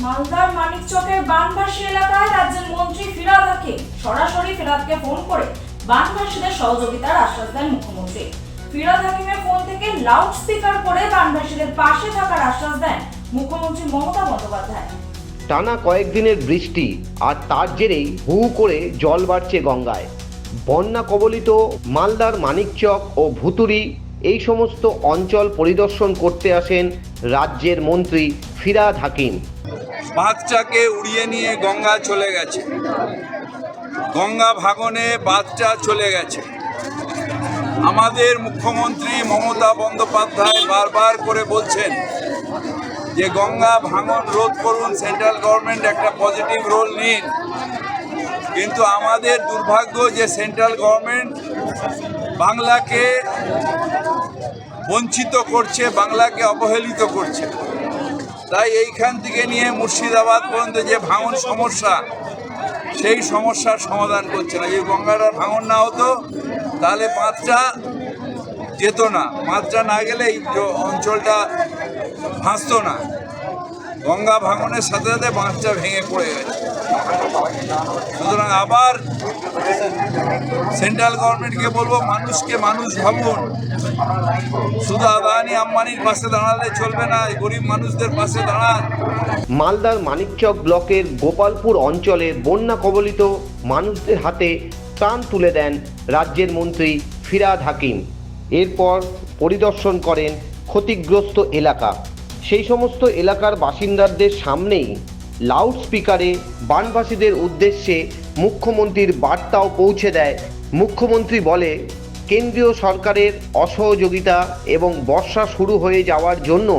মালদার মানিকচকের বানভাসী এলাকায় রাজ্যের মন্ত্রী ফিরহাদ হাকিম সরাসরি ফিরহাদকে ফোন করে বানভাসীদের সহযোগিতার আশ্বাস দেন মুখ্যমন্ত্রী। ফিরহাদ হাকিমের ফোন থেকে লাউড স্পিকার করে বানভাসীদের পাশে থাকার আশ্বাস দেন মুখ্যমন্ত্রী মমতা বন্দ্যোপাধ্যায়। টানা কয়েকদিনের বৃষ্টি আর তার জেরেই হু করে জল বাড়ছে গঙ্গায়। বন্যা কবলিত মালদার মানিকচক ও ভুতুড়ি এই সমস্ত অঞ্চল পরিদর্শন করতে আসেন রাজ্যের মন্ত্রী ফিরহাদ হাকিম। বাঁধটাকে উড়িয়ে নিয়ে গঙ্গা চলে গেছে, গঙ্গা ভাঙনে বাঁধটা চলে গেছে। আমাদের মুখ্যমন্ত্রী মমতা বন্দ্যোপাধ্যায় বারবার করে বলছেন যে গঙ্গা ভাঙন রোধ করুন, সেন্ট্রাল গভর্নমেন্ট একটা পজিটিভ রোল নিন। কিন্তু আমাদের দুর্ভাগ্য যে সেন্ট্রাল গভর্নমেন্ট বাংলাকে বঞ্চিত করছে, বাংলাকে অবহেলিত করছে। তাই এইখান থেকে নিয়ে মুর্শিদাবাদ পর্যন্ত যে ভাঙন সমস্যা, সেই সমস্যার সমাধান করছে না। যদি গঙ্গাটার ভাঙন না হতো তাহলে বাঁধটা যেত না, বাঁধটা না গেলে এই অঞ্চলটা ভাসতো না। গঙ্গা ভাঙনের সাথে সাথে বাঁধটা ভেঙে পড়ে গেছে। সুতরাং আবার সেন্ট্রাল গভর্নমেন্টকে বলবো, মানুষকে মানুষ ভাবুন। শুধু আদানি আম্বানির পাশে দাঁড়ালে চলবে না, গরিব মানুষদের পাশে দাঁড়ান। মালদার মানিকচক ব্লকের গোপালপুর অঞ্চলে বন্যা কবলিত মানুষদের হাতে ত্রাণ তুলে দেন রাজ্যের মন্ত্রী ফিরহাদ হাকিম। এরপর পরিদর্শন করেন ক্ষতিগ্রস্ত এলাকা। সেই সমস্ত এলাকার বাসিন্দাদের সামনেই লাউড স্পিকারে বানভাসীদের উদ্দেশ্যে মুখ্যমন্ত্রীর বার্তাও পৌঁছে দেয়। মুখ্যমন্ত্রী বলে, কেন্দ্রীয় সরকারের অসহযোগিতা এবং বর্ষা শুরু হয়ে যাওয়ার জন্য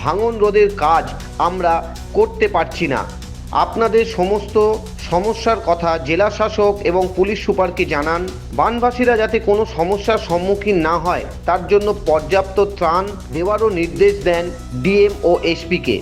ভাঙন রোধের কাজ আমরা করতে পারছি না। আপনাদের সমস্ত সমস্যার কথা জেলা শাসক এবং পুলিশ সুপারকে জানান। বানভাসীরা যাতে কোনো সমস্যার সম্মুখীন না হয় তার জন্য পর্যাপ্ত ত্রাণ দেওয়ারও নির্দেশ দেন ডিএম ও এসপিকে।